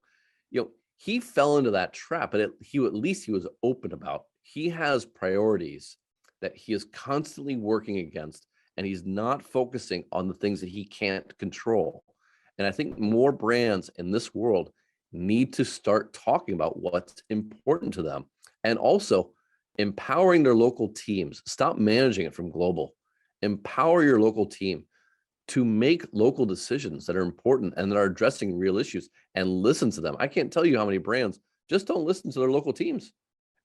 he fell into that trap, but at least he was open about. He has priorities that he is constantly working against, and he's not focusing on the things that he can't control. And I think more brands in this world need to start talking about what's important to them, and also empowering their local teams. Stop managing it from global. Empower your local team to make local decisions that are important and that are addressing real issues, and listen to them. I can't tell you how many brands just don't listen to their local teams.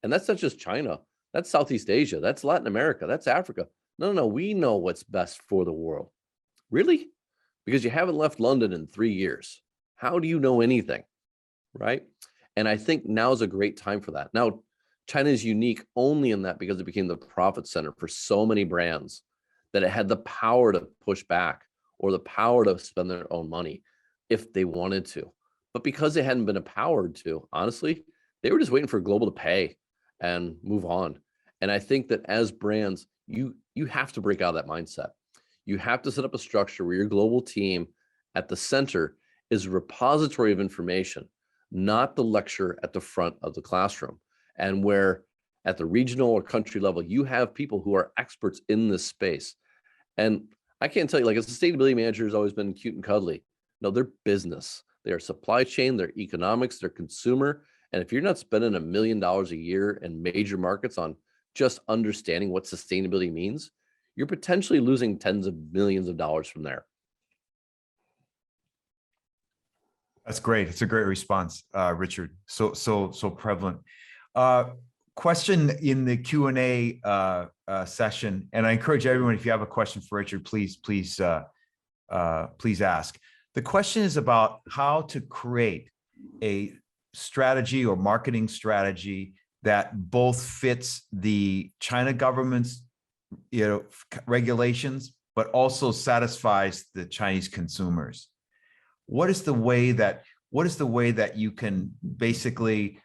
And that's not just China. That's Southeast Asia. That's Latin America. That's Africa. No, we know what's best for the world. Really? Because you haven't left London in 3 years. How do you know anything? Right? And I think now is a great time for that. Now, China is unique only in that because it became the profit center for so many brands that it had the power to push back or the power to spend their own money if they wanted to. But because they hadn't been empowered to, honestly, they were just waiting for global to pay and move on. And I think that as brands, you have to break out of that mindset. You have to set up a structure where your global team at the center is a repository of information, not the lecture at the front of the classroom. And where at the regional or country level, you have people who are experts in this space. And I can't tell you, like, a sustainability manager has always been cute and cuddly. No, they're business. They're supply chain, they're economics, they're consumer. And if you're not spending $1 million a year in major markets on just understanding what sustainability means, you're potentially losing tens of millions of dollars from there. That's great. It's a great response, Richard. So prevalent. Question in the Q&A session, and I encourage everyone, if you have a question for Richard, please ask. The question is about how to create a strategy or marketing strategy that both fits the China government's regulations, but also satisfies the Chinese consumers. What is the way that you can basically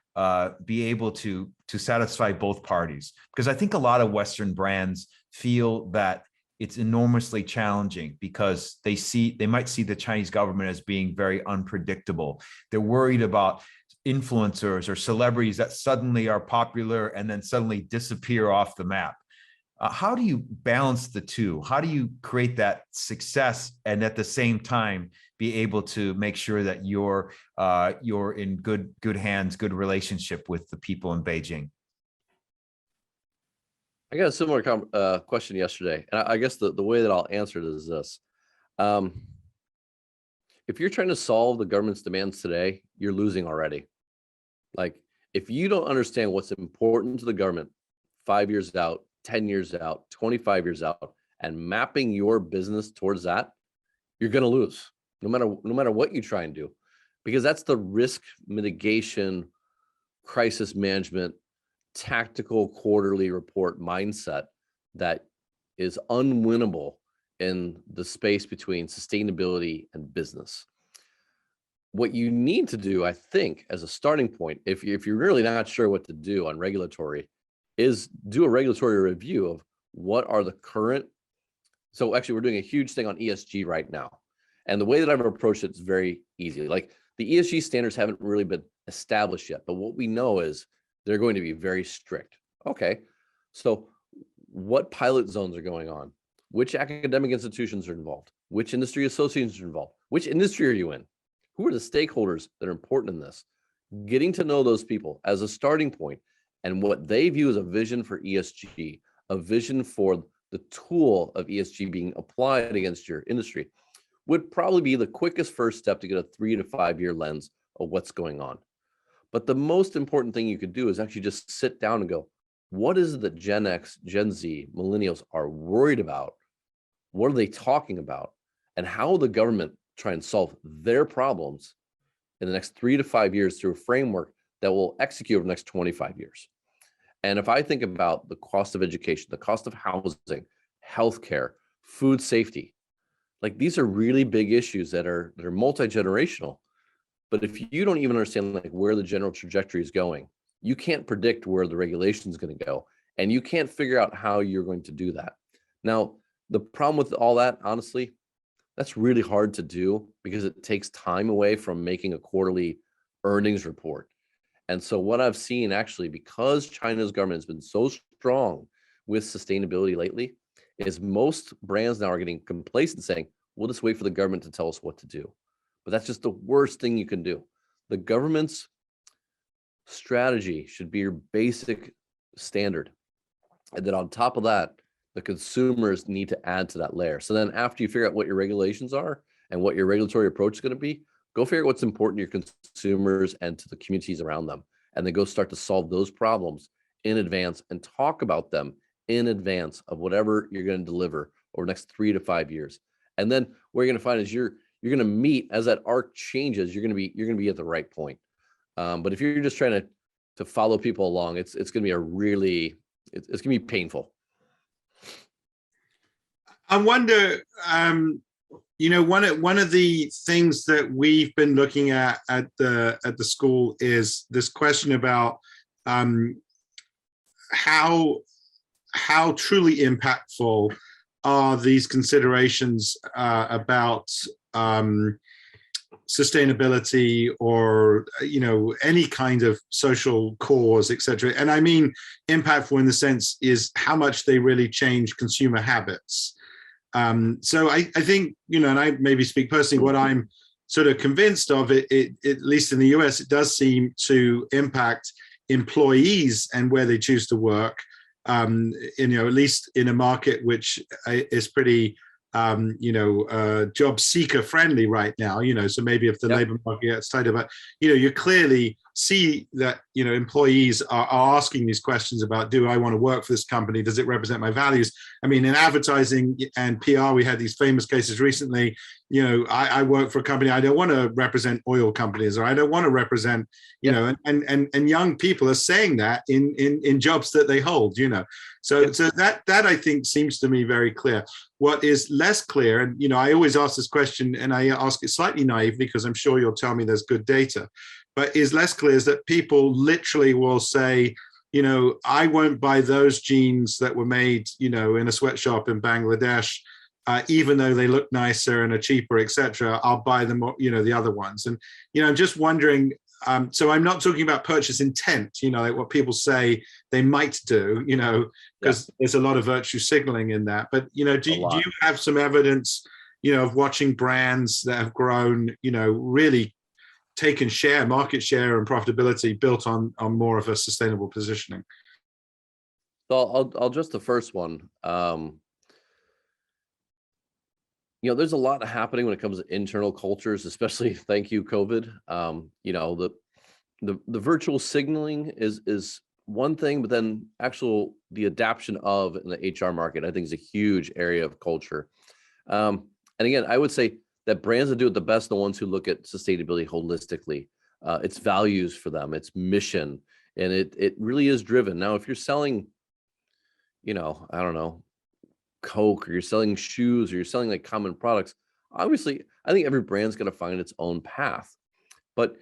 be able to satisfy both parties? Because I think a lot of Western brands feel that it's enormously challenging because they might see the Chinese government as being very unpredictable. They're worried about influencers or celebrities that suddenly are popular and then suddenly disappear off the map. How do you balance the two? How do you create that success and at the same time be able to make sure that you're in good hands, good relationship with the people in Beijing? I got a similar question yesterday, and I guess the way that I'll answer it is this. If you're trying to solve the government's demands today, you're losing already. Like, if you don't understand what's important to the government 5 years out, 10 years out, 25 years out, and mapping your business towards that, you're going to lose no matter what you try and do, because that's the risk mitigation, crisis management, tactical quarterly report mindset that is unwinnable in the space between sustainability and business. What you need to do, I think, as a starting point, if you're really not sure what to do on regulatory, is do a regulatory review of what are the current. So actually, we're doing a huge thing on ESG right now. And the way that I've approached it is very easy. Like, the ESG standards haven't really been established yet, but what we know is they're going to be very strict. Okay, so what pilot zones are going on? Which academic institutions are involved? Which industry associations are involved? Which industry are you in? Who are the stakeholders that are important in this? Getting to know those people as a starting point and what they view as a vision for ESG, a vision for the tool of ESG being applied against your industry, would probably be the quickest first step to get a 3 to 5 year lens of what's going on. But the most important thing you could do is actually just sit down and go, what is it that Gen X, Gen Z, millennials are worried about? What are they talking about? And how will the government try and solve their problems in the next 3 to 5 years through a framework that will execute over the next 25 years? And if I think about the cost of education, the cost of housing, healthcare, food safety, like, these are really big issues that are multi-generational. But if you don't even understand like where the general trajectory is going, you can't predict where the regulation is going to go, and you can't figure out how you're going to do that. Now, the problem with all that, honestly, that's really hard to do because it takes time away from making a quarterly earnings report. And so what I've seen, actually, because China's government has been so strong with sustainability lately, is most brands now are getting complacent, saying, we'll just wait for the government to tell us what to do. But that's just the worst thing you can do. The government's strategy should be your basic standard. And then on top of that, the consumers need to add to that layer. So then after you figure out what your regulations are and what your regulatory approach is going to be, go figure out what's important to your consumers and to the communities around them. And then go start to solve those problems in advance and talk about them in advance of whatever you're going to deliver over the next 3 to 5 years. And then what you're going to find is you're going to meet, as that arc changes, you're going to be at the right point. But if you're just trying to follow people along, it's going to be it's going to be painful. I wonder, one of the things that we've been looking at the school is this question about how truly impactful are these considerations about sustainability or any kind of social cause, etc. And I mean impactful in the sense is how much they really change consumer habits. So I think, and I maybe speak personally, what I'm sort of convinced of, it at least in the US, it does seem to impact employees and where they choose to work, at least in a market which is pretty, job seeker friendly right now, so maybe if the labor market gets tighter, but, you clearly see that, employees are asking these questions about, do I want to work for this company? Does it represent my values? I mean, in advertising and PR, we had these famous cases recently. I work for a company, I don't want to represent oil companies, or I don't want to represent, and young people are saying that in jobs that they hold, So that I think seems to me very clear. What is less clear, and I always ask this question, and I ask it slightly naively because I'm sure you'll tell me there's good data, but is less clear is that people literally will say, I won't buy those jeans that were made, in a sweatshop in Bangladesh, even though they look nicer and are cheaper, etc. I'll buy them, the other ones. And, I'm just wondering, so I'm not talking about purchase intent, like what people say they might do, because there's a lot of virtue signaling in that. But, do you have some evidence, of watching brands that have grown, really taken market share and profitability built on more of a sustainable positioning? So I'll address the first one. There's a lot happening when it comes to internal cultures, especially thank you, COVID. The virtual signaling is one thing, but then the adaption of in the HR market, I think, is a huge area of culture. And again, I would say that brands that do it the best are the ones who look at sustainability holistically. It's values for them, it's mission, and it really is driven. Now, if you're selling, I don't know, Coke, or you're selling shoes, or you're selling like common products, obviously, I think every brand's going to find its own path. But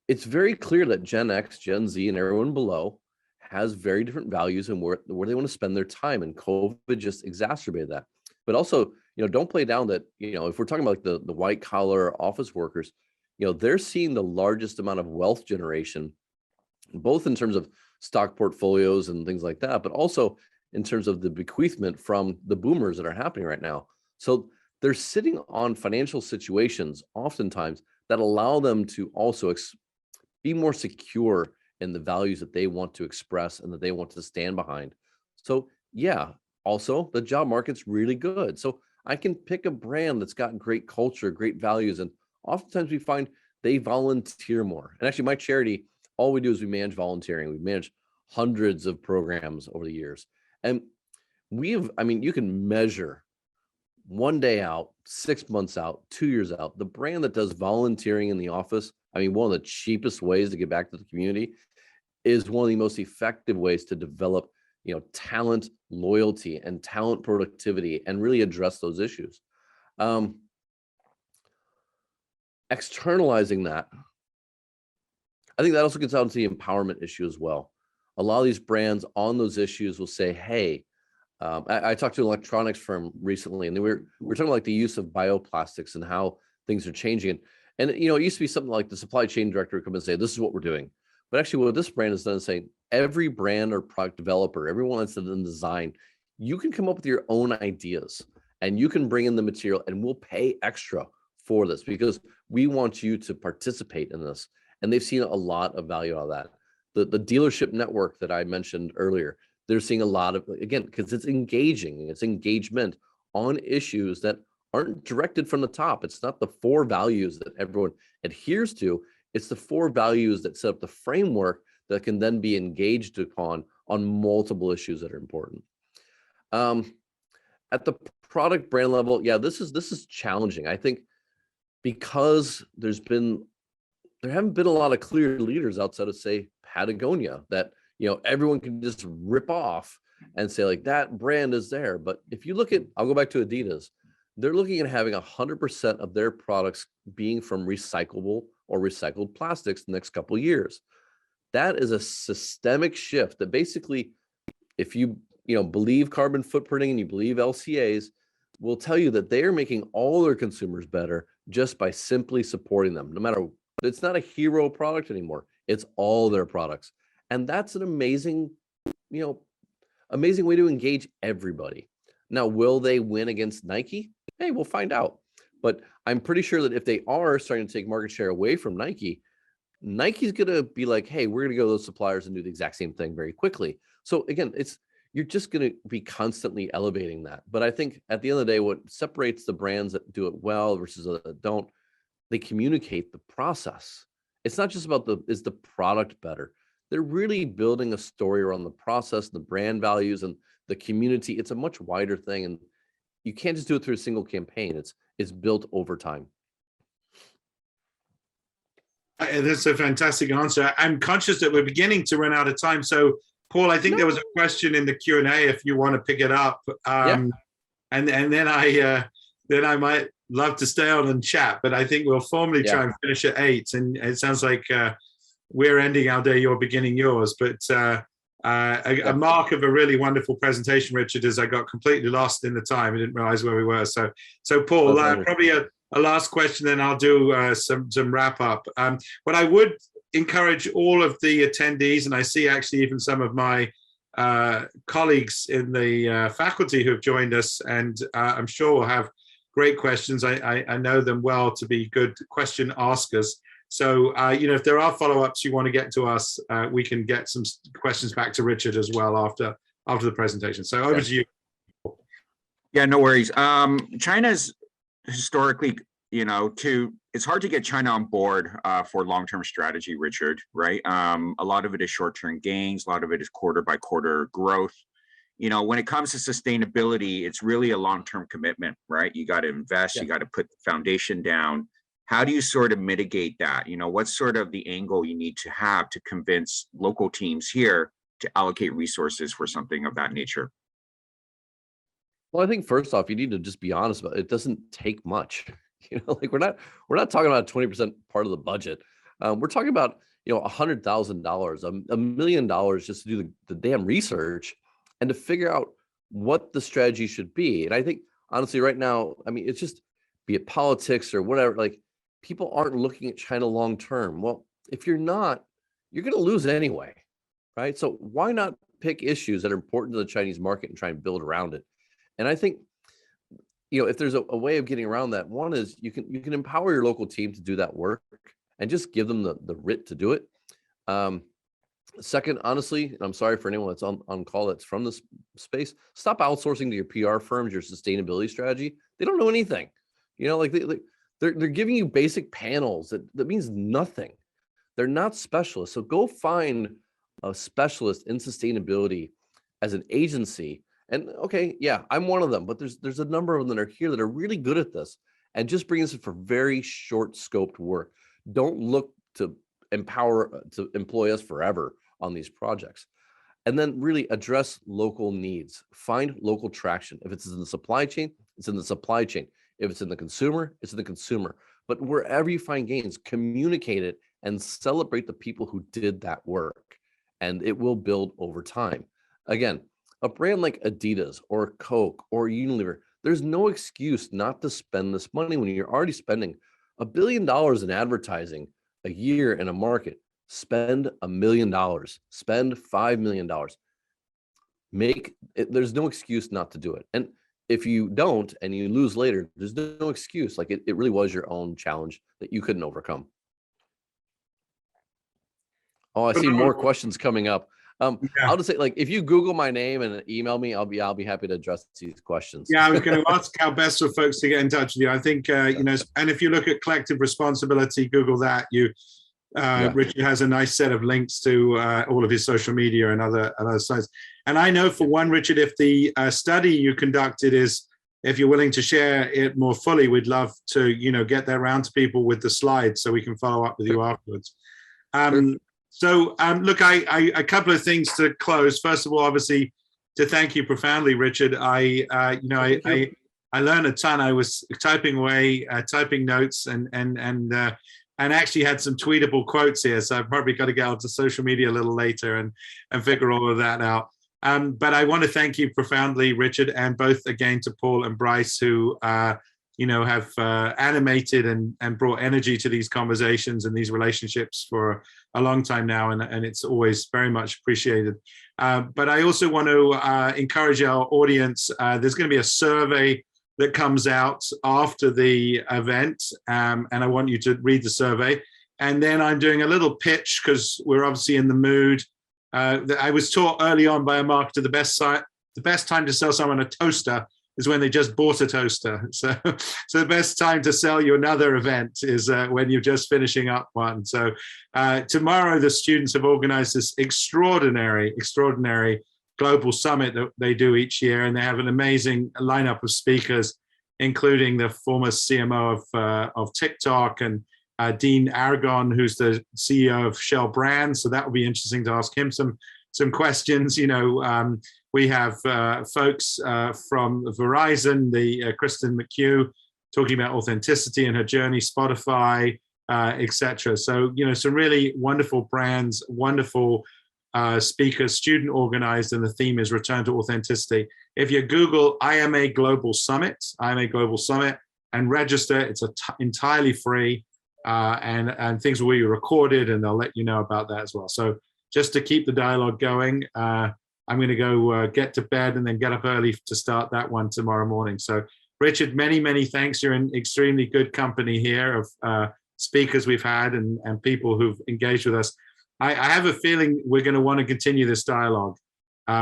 it's very clear that Gen X, Gen Z, and everyone below has very different values and where they want to spend their time. And COVID just exacerbated that. But also, don't play down that, if we're talking about like the white collar office workers, they're seeing the largest amount of wealth generation, both in terms of stock portfolios and things like that, but also in terms of the bequeathment from the boomers that are happening right now. So they're sitting on financial situations oftentimes that allow them to also be more secure in the values that they want to express and that they want to stand behind. So yeah, also the job market's really good. So I can pick a brand that's got great culture, great values, and oftentimes we find they volunteer more. And actually my charity, all we do is we manage volunteering. We've managed hundreds of programs over the years. And you can measure 1 day out, 6 months out, 2 years out, the brand that does volunteering in the office, one of the cheapest ways to get back to the community is one of the most effective ways to develop, talent, loyalty, and talent productivity, and really address those issues. Externalizing that, I think that also gets out into the empowerment issue as well. A lot of these brands on those issues will say, hey, I talked to an electronics firm recently, and we're talking about like the use of bioplastics and how things are changing. And it used to be something like the supply chain director would come and say, this is what we're doing. But actually what this brand has done is saying, every brand or product developer, everyone that's in design, you can come up with your own ideas and you can bring in the material and we'll pay extra for this because we want you to participate in this. And they've seen a lot of value out of that. The dealership network that I mentioned earlier, they're seeing a lot of, again, because it's engaging, it's engagement on issues that aren't directed from the top. It's not the 4 values that everyone adheres to. It's the 4 values that set up the framework that can then be engaged upon on multiple issues that are important. At the product brand level, yeah, this is challenging. I think because there haven't been a lot of clear leaders outside of, say, Patagonia that everyone can just rip off and say like that brand is there. But if you look at, I'll go back to Adidas, they're looking at having 100% of their products being from recyclable or recycled plastics the next couple of years. That is a systemic shift that basically, if you believe carbon footprinting and you believe LCAs, will tell you that they are making all their consumers better just by simply supporting them. No matter, it's not a hero product anymore. It's all their products. And that's an amazing way to engage everybody. Now, will they win against Nike? Hey, we'll find out. But I'm pretty sure that if they are starting to take market share away from Nike, Nike's going to be like, hey, we're going to go to those suppliers and do the exact same thing very quickly. So again, you're just going to be constantly elevating that. But I think at the end of the day, what separates the brands that do it well versus that don't, they communicate the process. It's not just about is the product better? They're really building a story around the process, the brand values, and the community. It's a much wider thing, and you can't just do it through a single campaign. It's built over time. That's a fantastic answer. I'm conscious that we're beginning to run out of time. So, Paul, I think there was a question in the Q&A if you want to pick it up. Yeah. And then I might love to stay on and chat, but I think we'll formally try and finish at 8. And it sounds like we're ending our day, you're beginning yours. But a mark of a really wonderful presentation, Richard, is I got completely lost in the time. I didn't realize where we were. So Paul, probably a last question, then I'll do some wrap up. What I would encourage all of the attendees, and I see actually even some of my colleagues in the faculty who have joined us, and I'm sure we'll have great questions. I know them well to be good question askers. So, if there are follow-ups you want to get to us, we can get some questions back to Richard as well after the presentation. So over to you. Yeah, no worries. China's historically, to it's hard to get China on board for long-term strategy, Richard, right? A lot of it is short-term gains, a lot of it is quarter by quarter growth. You know, when it comes to sustainability, it's really a long-term commitment, right? You got to invest, you got to put the foundation down. How do you sort of mitigate that? You know, what's sort of the angle you need to have to convince local teams here to allocate resources for something of that nature? Well, I think first off, you need to just be honest about it. It doesn't take much. You know, like we're not talking about 20% part of the budget. We're talking about, you know, $100,000, $1 million just to do the damn research and to figure out what the strategy should be. And I think honestly, right now, I mean, it's just, be it politics or whatever, like people aren't looking at China long term. Well, if you're not, you're going to lose anyway, right? So why not pick issues that are important to the Chinese market and try and build around it? And I think, you know, if there's a way of getting around that, one is you can empower your local team to do that work and just give them the writ to do it. Second, honestly, and I'm sorry for anyone that's on call that's from this space, stop outsourcing to your PR firms your sustainability strategy. They don't know anything. You know, like they're giving you basic panels that means nothing. They're not specialists. So go find a specialist in sustainability as an agency. And okay, yeah, I'm one of them, but there's a number of them that are here that are really good at this and just bring this for very short scoped work. Don't look to employ us forever on these projects. And then really address local needs, find local traction. If it's in the supply chain, it's in the supply chain. If it's in the consumer, it's in the consumer. But wherever you find gains, communicate it and celebrate the people who did that work. And it will build over time. Again, a brand like Adidas or Coke or Unilever, there's no excuse not to spend this money when you're already spending $1 billion in advertising a year in a market. Spend $1 million, spend $5 million. There's no excuse not to do it. And if you don't and you lose later, there's no excuse. Like it really was your own challenge that you couldn't overcome. Oh, I see more questions coming up. I'll just say, like, if you Google my name and email me, I'll be happy to address these questions. Yeah, I was going to ask how best for folks to get in touch with you. I think, you know, and if you look at collective responsibility, Google that. Richard has a nice set of links to all of his social media and other sites. And I know for one, Richard, if the study you conducted if you're willing to share it more fully, we'd love to, you know, get that around to people with the slides so we can follow up with you afterwards. So look, a couple of things to close. First of all, obviously, to thank you profoundly, Richard. I learned a ton. I was typing away, typing notes, and actually had some tweetable quotes here. So I've probably got to get onto social media a little later and figure all of that out. But I want to thank you profoundly, Richard, and both again to Paul and Bryce, who you know, have animated and brought energy to these conversations and these relationships for a long time now, and it's always very much appreciated. But I also want to encourage our audience. There's going to be a survey that comes out after the event, and I want you to read the survey. And then I'm doing a little pitch because we're obviously in the mood. I was taught early on by a marketer the best time to sell someone a toaster is when they just bought a toaster. So the best time to sell you another event is when you're just finishing up one. So tomorrow, the students have organized this extraordinary global summit that they do each year. And they have an amazing lineup of speakers, including the former CMO of TikTok and Dean Aragon, who's the CEO of Shell Brands. So that will be interesting to ask him some questions. You know, we have folks from Verizon, the Kristen McHugh, talking about authenticity and her journey, Spotify, etc. So, you know, some really wonderful brands, wonderful speakers, student organized, and the theme is Return to Authenticity. If you Google IMA Global Summit, and register, it's entirely free, and things will be recorded, and they'll let you know about that as well. So just to keep the dialogue going, I'm going to go get to bed and then get up early to start that one tomorrow morning. So Richard, many, many thanks. You're in extremely good company here of speakers we've had and people who've engaged with us. I have a feeling we're going to want to continue this dialogue.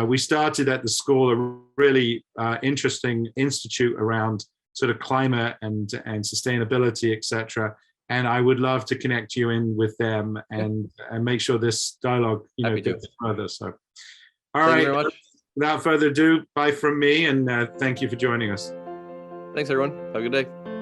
We started at the school a really interesting institute around sort of climate and sustainability, etc. and I would love to connect you in with them and make sure this dialogue, Happy to. goes further. So, all Thank right. you very much. Without further ado, bye from me, and thank you for joining us. Thanks, everyone. Have a good day.